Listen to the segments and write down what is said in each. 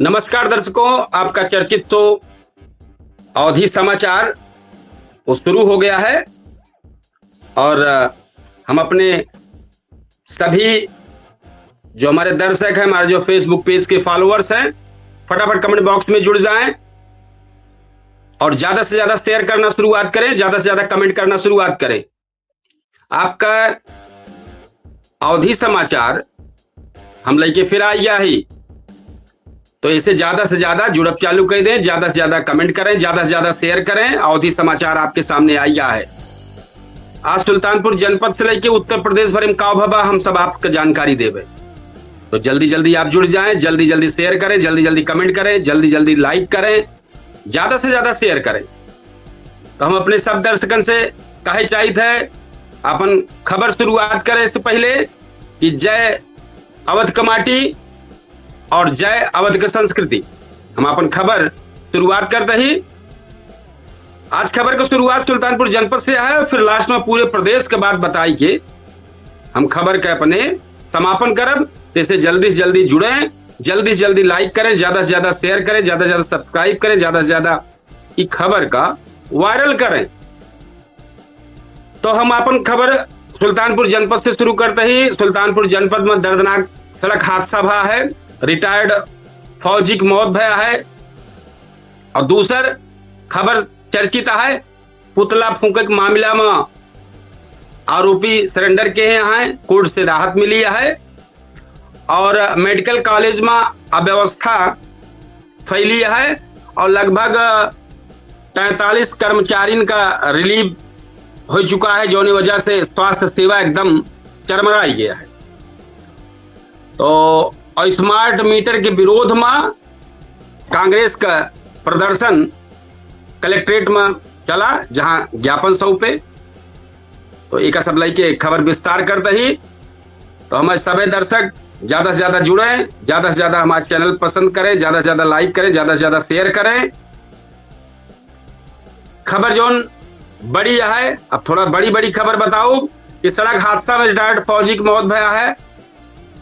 नमस्कार दर्शकों, आपका चर्चित तो अवधि समाचार वो शुरू हो गया है और हम अपने सभी जो हमारे दर्शक हैं, हमारे जो फेसबुक पेज के फॉलोअर्स हैं, फटाफट कमेंट बॉक्स में जुड़ जाएं और ज्यादा से ज्यादा शेयर करना शुरुआत करें, ज्यादा से ज्यादा कमेंट करना शुरुआत करें। आपका अवधि समाचार हम लेके फिर आ गया ही, तो इसे ज्यादा से ज्यादा जुड़प चालू कर दें, ज्यादा से ज्यादा कमेंट करें, ज्यादा से ज्यादा शेयर करें। अवधि समाचार आपके सामने आ गया है। आज सुल्तानपुर जनपद से लेकर उत्तर प्रदेश भर में का भबा हम सब आपको जानकारी देवे, तो जल्दी जल्दी आप जुड़ जाएं, जल्दी जल्दी शेयर करें, जल्दी जल्दी कमेंट करें, जल्दी जल्दी लाइक करें, ज्यादा से ज्यादा शेयर करें। तो हम अपने सब दर्शकन से कहे चाहिए थे अपन खबर शुरुआत करें इससे पहले कि जय अवध कमाटी और जय अवध की संस्कृति। हम अपन खबर शुरुआत करते ही आज खबर की शुरुआत सुल्तानपुर जनपद से है, फिर लास्ट में पूरे प्रदेश के बाद बताई के हम खबर के अपने समापन करब। जैसे जल्दी से जल्दी जुड़ें, जल्दी से जल्दी लाइक करें, ज्यादा से ज्यादा शेयर करें, ज्यादा से ज्यादा सब्सक्राइब करें, ज्यादा से ज्यादा इस खबर का वायरल करें। तो हम अपन खबर सुल्तानपुर जनपद से शुरू करते ही सुल्तानपुर जनपद में दर्दनाक सड़क हादसा भा है, रिटायर्ड फौजी की मौत भया है। और दूसर खबर चर्चित है, पुतला फूंके के मामला में आरोपी सरेंडर के हैं, कोर्ट से राहत मिली है। और मेडिकल कॉलेज में अव्यवस्था फैली है और लगभग 43 कर्मचारियों का रिलीव हो चुका है, जो वजह से स्वास्थ्य सेवा एकदम चरमराई गया है। तो और स्मार्ट मीटर के विरोध में कांग्रेस का प्रदर्शन कलेक्ट्रेट में चला, जहां ज्ञापन सौंपे। तो एक सब लेके खबर विस्तार करते ही तो हमारे सभी दर्शक ज्यादा से ज्यादा जुड़े, ज्यादा से ज्यादा हमारे चैनल पसंद करें, ज्यादा से ज्यादा लाइक करें, ज्यादा से ज्यादा शेयर करें। खबर जोन बड़ी है, अब थोड़ा बड़ी बड़ी खबर बताओ कि सड़क हादसा में रिटायर्ड फौजी की मौत भया है।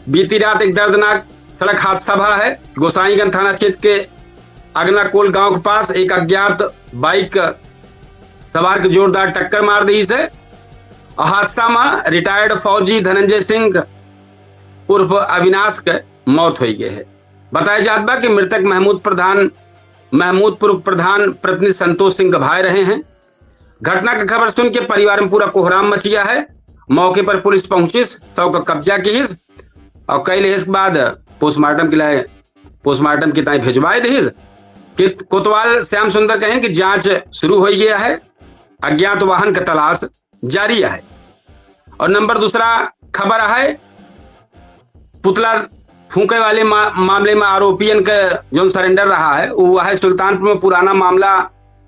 बीती रात एक दर्दनाक सड़क हादसा भा है। गोसाईगंज थाना क्षेत्र के अगनाकोल गांव के पास एक अज्ञात बाइक सवार की जोरदार टक्कर मार दी से और हादसा में रिटायर्ड फौजी धनंजय सिंह उर्फ अविनाश के मौत हो गई है। बताया जाता बा कि मृतक महमूदपुर प्रधान प्रतिनिधि संतोष सिंह भाई रहे हैं। घटना की खबर सुन के परिवार में पूरा कोहराम मच गया है। मौके पर पुलिस पहुंची, शव का कब्जा की और कई लेस के बाद पोस्टमार्टम की ताई भिजवाए दीज। कोतवाल श्याम सुंदर कहें कि जांच शुरू हो गया है, अज्ञात वाहन का तलाश जारी है। और नंबर दूसरा खबर है, पुतला फूंके वाले मामले में आरोपियन का जो सरेंडर रहा है वो है सुल्तानपुर में पुराना मामला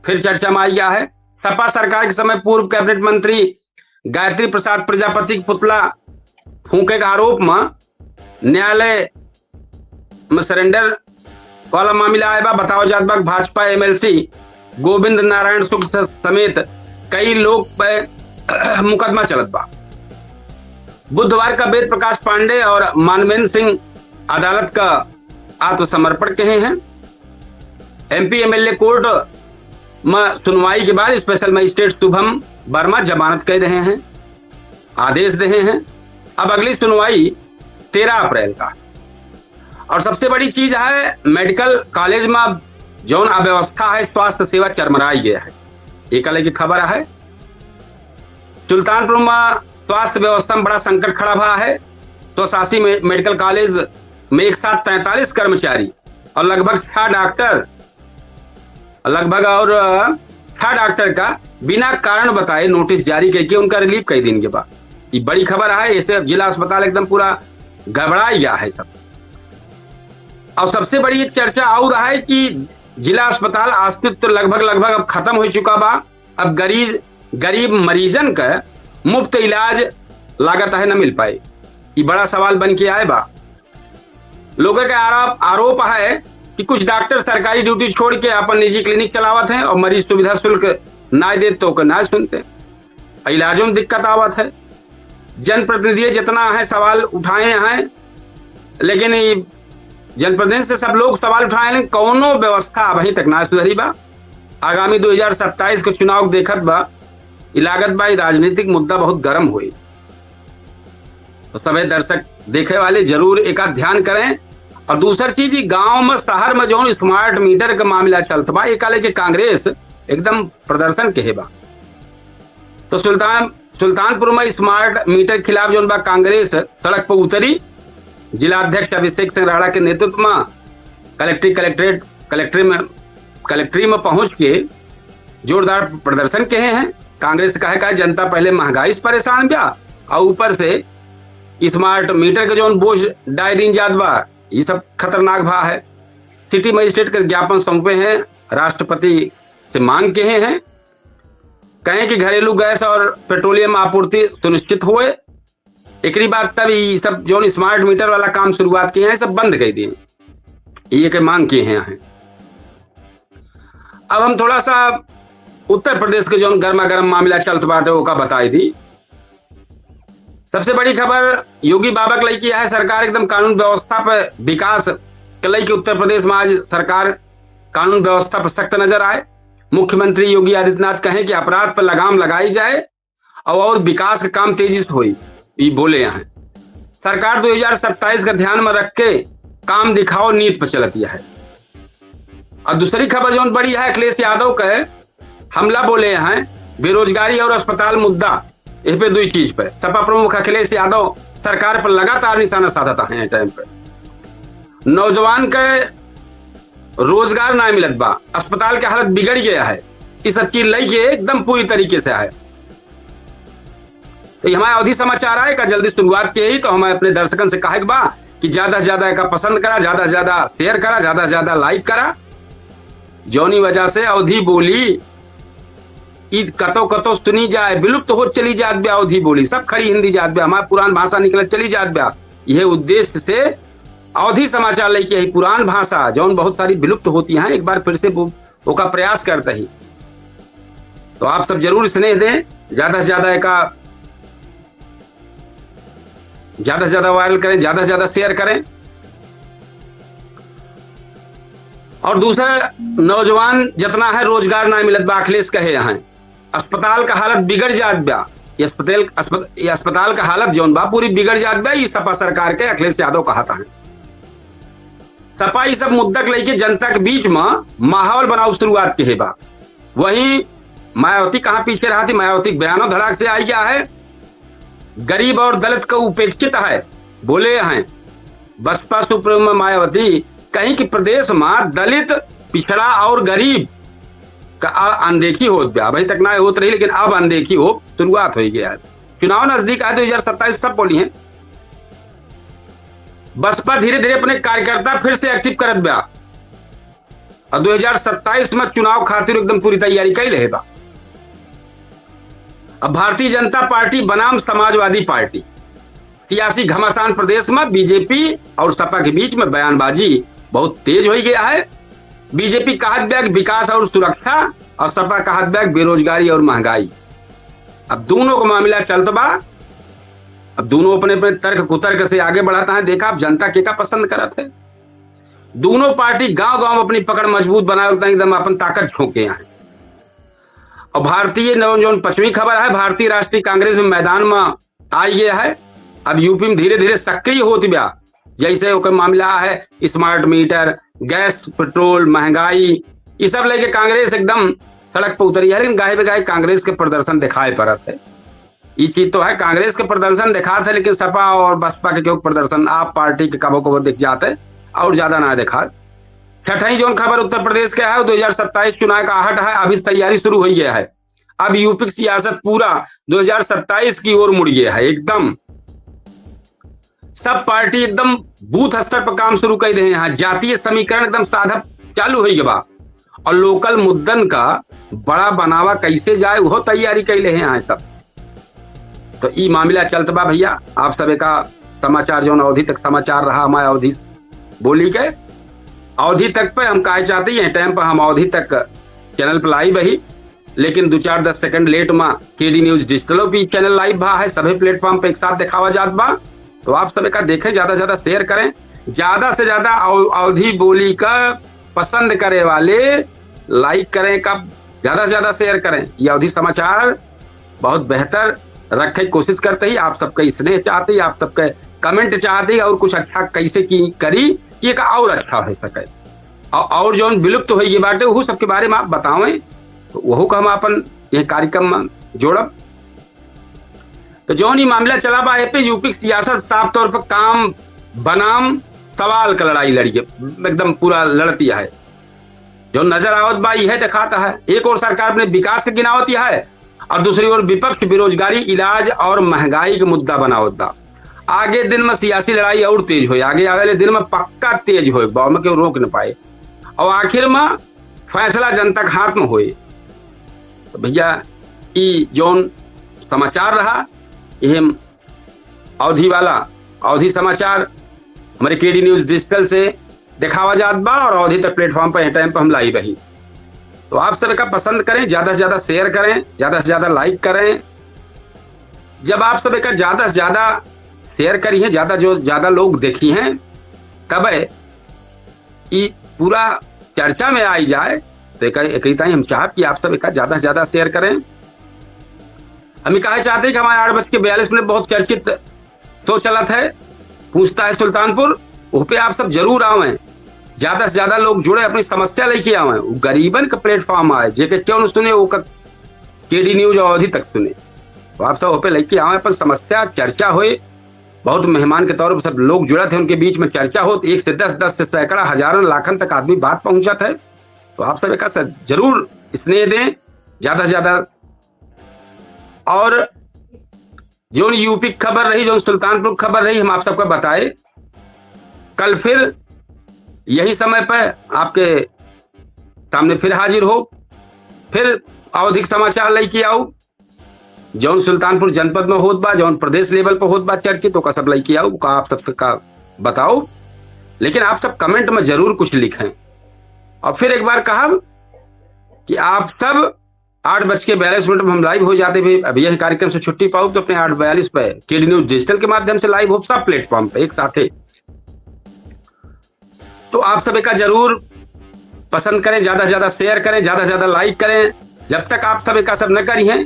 फिर चर्चा में आ गया है। सपा सरकार के समय पूर्व कैबिनेट मंत्री गायत्री प्रसाद प्रजापति पुतला फूंके के आरोप में न्यायालय में सरेंडर वाला मामला आया बा। बताओ जात बा भाजपा एमएलसी गोविंद नारायण शुक्ल समेत कई लोग पे मुकदमा चलत बा। बुधवार का वेद प्रकाश पांडे और मानवेंद्र सिंह अदालत का आत्मसमर्पण कहे हैं। एमपी एमएलए कोर्ट में सुनवाई के बाद स्पेशल मजिस्ट्रेट शुभम वर्मा जमानत कह रहे हैं, आदेश दे हैं। अब अगली सुनवाई 13 अप्रैल का। और सबसे बड़ी चीज है, मेडिकल कॉलेज में जौन अव्यवस्था है, स्वास्थ्य सेवा चरमराई गया है। एक अलग की खबर है, सुल्तानपुर में स्वास्थ्य व्यवस्था में बड़ा संकट खड़ा हुआ है। तो शासी मेडिकल कॉलेज में एक साथ 43 कर्मचारी और लगभग 6 डॉक्टर का बिना कारण बताए नोटिस जारी करके उनका रिलीव कई दिन के बाद। ये बड़ी खबर है। इससे जिला अस्पताल एकदम पूरा गड़बड़ा गया है सब। और सबसे बड़ी एक चर्चा और है कि जिला अस्पताल अस्तित्व लगभग अब खत्म हो चुका बा। अब गरीब मरीजन का मुफ्त इलाज लागत है न मिल पाए। ये बड़ा सवाल बन के आए बा। लोगों का आरोप है कि कुछ डॉक्टर सरकारी ड्यूटी छोड़ के अपन निजी क्लिनिक चलावत हैं और मरीज सुविधा शुल्क ना दे तो ना सुनते, इलाजों में दिक्कत आवत है। जनप्रतिनिधि जितना है सवाल उठाए हैं, लेकिन जनप्रतिनिधि से सब लोग सवाल उठाए, लेकिन कौनो व्यवस्था अभी तक ना सुधरी बा। आगामी 2027 के चुनाव देखत बा, लागत बा राजनीतिक मुद्दा बहुत गर्म हुई, तो सभी दर्शक देखे वाले जरूर एक ध्यान करें। और दूसरी चीज, गांव में शहर में जो स्मार्ट मीटर का मामला चलता बा, एक के कांग्रेस एकदम प्रदर्शन के बा। तो सुल्तानपुर में स्मार्ट मीटर खिलाफ जो बा कांग्रेस सड़क पर उतरी। जिलाध्यक्ष अभिषेक सिंह राणा के नेतृत्व में कलेक्ट्री में पहुंच के जोरदार प्रदर्शन किए हैं। कांग्रेस कहा जनता पहले महंगाई से परेशान बा और ऊपर से स्मार्ट मीटर के जो बोझ डाय दिन जात बा, ये सब खतरनाक भा है। सिटी मजिस्ट्रेट के ज्ञापन सौंपे हैं, राष्ट्रपति से मांग किए हैं, कहें कि घरेलू गैस और पेट्रोलियम आपूर्ति सुनिश्चित हुए। एक बाद तब ये सब जो स्मार्ट मीटर वाला काम शुरुआत किए हैं, सब बंद कर दिए, ये के मांग किए हैं। अब हम थोड़ा सा उत्तर प्रदेश के जो गर्मा गर्म मामला चलत बाटे ओका बताई दी। सबसे बड़ी खबर योगी बाबा के लई है, सरकार एकदम कानून व्यवस्था पर विकास के लई उत्तर प्रदेश में आज सरकार कानून व्यवस्था पर सख्त नजर आए। मुख्यमंत्री योगी आदित्यनाथ कहें कि अपराध पर लगाम लगाई जाए और विकास का काम तेजी से हुई, ये बोले हैं। सरकार 2027 का ध्यान में रख के काम दिखाओ नीति पर चलती है। और दूसरी खबर जो बड़ी है, अखिलेश यादव के हमला बोले हैं बेरोजगारी और अस्पताल मुद्दा, इस पे दो चीज पे सपा प्रमुख अखिलेश यादव सरकार पर लगातार निशाना साधता है। टाइम पे नौजवान के रोजगार ना मिलत बा, अस्पताल के हालत बिगड़ गया है, इस सब चीज लई के एकदम पूरी तरीके से है। तो हमारे अवधि समाचार आए का जल्दी शुरुआत की ही, तो हमें अपने दर्शकों से कहे बा कि ज्यादा से ज्यादा का पसंद करा, ज्यादा से ज्यादा शेयर करा, ज्यादा से ज्यादा लाइक करा। जौनी वजह से अवधि बोली ईद कतो कतो सुनी जाए, विलुप्त हो चली जात ब्या अवधि बोली, सब खड़ी हिंदी जात ब्या, हमारी पुरान भाषा निकल चली जात ब्या। यह उद्देश्य से अवधि समाचार लेके ही पुरान भाषा जौन बहुत सारी विलुप्त होती हैं, एक बार फिर से वो का प्रयास करते ही। तो आप सब जरूर स्नेह दें, ज्यादा से ज्यादा वायरल करें, ज्यादा से ज्यादा शेयर करें। और दूसरा, नौजवान जितना है रोजगार ना मिलत बा, अखिलेश कहे यहाँ अस्पताल का हालत बिगड़ जात बा, अस्पताल का हालत जौन बा पूरी बिगड़ जात बा, ये सपा सरकार के अखिलेश यादव कहता है। सपा ये सब मुद्दा के लेके जनता के बीच में माहौल बनाओ शुरुआत के बा। वहीं मायावती कहाँ पीछे रहा थी, मायावती बयानों धड़ाक से आई गया है। गरीब और दलित को उपेक्षित है बोले हैं बसपा सुप्रीमो मायावती, कहीं कि प्रदेश में दलित, पिछड़ा और गरीब का अनदेखी हो गया, अभी तक ना होत रही, लेकिन अब अनदेखी हो शुरुआत हो गया है। चुनाव नजदीक आए 2027 सब बोली हैं। बसपा धीरे धीरे अपने कार्यकर्ता फिर से एक्टिव करत बा और 2027 में चुनाव खातिर एकदम पूरी तैयारी कर रहेगा। अब भारतीय जनता पार्टी बनाम समाजवादी पार्टी, सियासी घमासान प्रदेश में बीजेपी और सपा के बीच में बयानबाजी बहुत तेज हो गया है। बीजेपी कहत बैग विकास और सुरक्षा और सपा कहत बैग बेरोजगारी और महंगाई। अब दोनों का मामला चलता बा, अब दोनों अपने अपने तर्क कुतर्क से आगे बढ़ाता है। देखा अब जनता के का पसंद करत है। दोनों पार्टी गांव गांव अपनी पकड़ मजबूत बनाए एकदम अपन ताकत झोंके हैं। और भारतीय जो पश्चिमी खबर है, भारतीय राष्ट्रीय कांग्रेस में मैदान में आ गया है। अब यूपी में धीरे धीरे सक्रिय होती बया, जैसे ओकर मामला है स्मार्ट मीटर, गैस, पेट्रोल, महंगाई, ये सब लेके कांग्रेस एकदम सड़क पर उतरी है। लेकिन गाहे बेगाहे कांग्रेस के प्रदर्शन दिखाई पड़त है। ये चीज तो है, कांग्रेस के प्रदर्शन दिखा थे, लेकिन सपा और बसपा के क्यों प्रदर्शन आप पार्टी के कबो कबो दिख जाते और ज्यादा ना दिखा। छठी जो खबर उत्तर प्रदेश के है 2027 चुनाव का आहट है, अभी तैयारी शुरू हो गया है। अब यूपी की सियासत पूरा 2027 की ओर मुड़ गया है। एकदम सब पार्टी एकदम बूथ स्तर पर काम शुरू कर दे हैं। जातीय समीकरण एकदम साधा चालू हो गया और लोकल मुद्दन का बड़ा बनावा कैसे जाए वो तैयारी कैले हैं यहाँ सब। तो ये मामला चलता बा भैया। आप सब का समाचार जो अवधि तक समाचार रहा, हमारे अवधि बोली के अवधि तक पे हम कहे चाहते हैं टाइम पर हम अवधि तक चैनल पर लाइव ही, लेकिन 2-4-10 सेकंड लेट में केडी न्यूज डिजिटलों भी चैनल लाइव भा है, सभी प्लेटफॉर्म पे एक साथ दिखावा जात बा। तो आप सब का देखें, ज्यादा से ज्यादा शेयर करें, ज्यादा से ज्यादा अवधी बोली का पसंद करे वाले लाइक करें, कब ज्यादा से ज्यादा शेयर करें। ये अवधी समाचार बहुत बेहतर रखे की कोशिश करते ही, आप सबका स्नेह चाहते ही, आप सबके कमेंट चाहते ही, और कुछ अच्छा कैसे की करी कि एक और अच्छा हो सके, और जो विलुप्त तो होगी बाटे वो सबके बारे में आप बतावें, तो वह का हम अपन ये कार्यक्रम में जोड़ब। तो जो ही मामला चला बा पे यूपी की सियासत साफ तौर पर काम बनाम सवाल का लड़ाई लड़ी एकदम पूरा लड़ती है। जो नजर आवत बा यह दिखाता है, एक और सरकार ने विकास की गिनावत यह है, और दूसरी ओर विपक्ष बेरोजगारी, इलाज और महंगाई का मुद्दा बनावत बा। आगे दिन में सियासी लड़ाई और तेज हो, आगे आगे दिन में पक्का तेज हो, में क्यों रोक न पाए, और आखिर में फैसला जनता के हाथ में होए। तो भैया ई जौन समाचार रहा यह अवधि वाला अवधि समाचार हमारे केडी न्यूज डिजिटल से दिखावा जात बा, और अवधि तक प्लेटफॉर्म पर टाइम पर हम लाइव रही। तो आप सब का पसंद करें, ज्यादा से ज्यादा शेयर करें, ज्यादा से ज्यादा लाइक करें। जब आप सब का ज्यादा से ज्यादा शेयर करी है, ज्यादा लोग देखी हैं, तब ये पूरा चर्चा में आई जाए। तो एक हम चाह कि आप सब का ज्यादा से ज्यादा शेयर करें। हम कहा चाहते हैं कि हमारे 8:42 बहुत चर्चित शो चलत है, पूछता है सुल्तानपुर, उस पे आप सब जरूर आवें, ज्यादा से ज्यादा लोग जुड़े, अपनी समस्या लेके आवे, गरीबन का प्लेटफॉर्म आए, जेके क्यों सुने वो केडी न्यूज अवधि तक सुने। तो आप सब पे लेके आवे, अपन समस्या चर्चा होए, बहुत मेहमान के तौर पर सब लोग जुड़े थे, उनके बीच में चर्चा हो, 1 से 10, 10 से सैकड़ा, हजारों लाखन तक आदमी बात पहुंचत है। तो आप सब का जरूर स्नेह दें ज्यादा से ज्यादा। और जो यूपी खबर रही, जो सुल्तानपुर खबर रही, हम आप सबको बताए, कल फिर यही समय पर आपके सामने फिर हाजिर हो, फिर अवधिक समाचार लेके आओ, जौन सुल्तानपुर जनपद में होत बा, जौन प्रदेश लेवल पर होत बा चर्चित, तो का सब लेके आओ, का आप सब का बताओ। लेकिन आप सब कमेंट में जरूर कुछ लिखें। और फिर एक बार कहा कि आप सब 8:42 में हम लाइव हो जाते हैं। अभी यह कार्यक्रम से छुट्टी पाओ तो अपने 8:42 पे केडी न्यूज डिजिटल के माध्यम से लाइव हो, सब प्लेटफॉर्म पे एक साथ है। तो आप सब का जरूर पसंद करें, ज्यादा से ज्यादा शेयर करें, ज्यादा से ज्यादा लाइक करें। जब तक आप सब का सब न करी हैं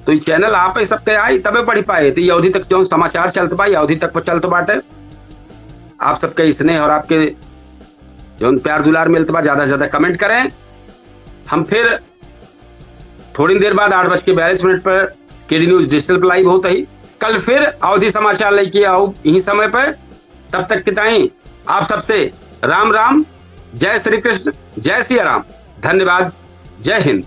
तो ये चैनल आप सबके आई तबे पढ़ पाए। तो ये अवधि तक जो समाचार चलते बा, अवधि तक पर चलते बाटे। आप सबके स्नेह और आपके जो प्यार दुलार मिलते बा, ज्यादा से ज्यादा कमेंट करें। हम फिर थोड़ी देर बाद 8:42 पर केडी न्यूज डिजिटल पर लाइव होता ही, कल फिर अवधि समाचार लेके आओ यही समय पर। तब तक किताई आप सबसे राम राम, जय श्री कृष्ण, जय श्री राम, धन्यवाद, जय हिंद।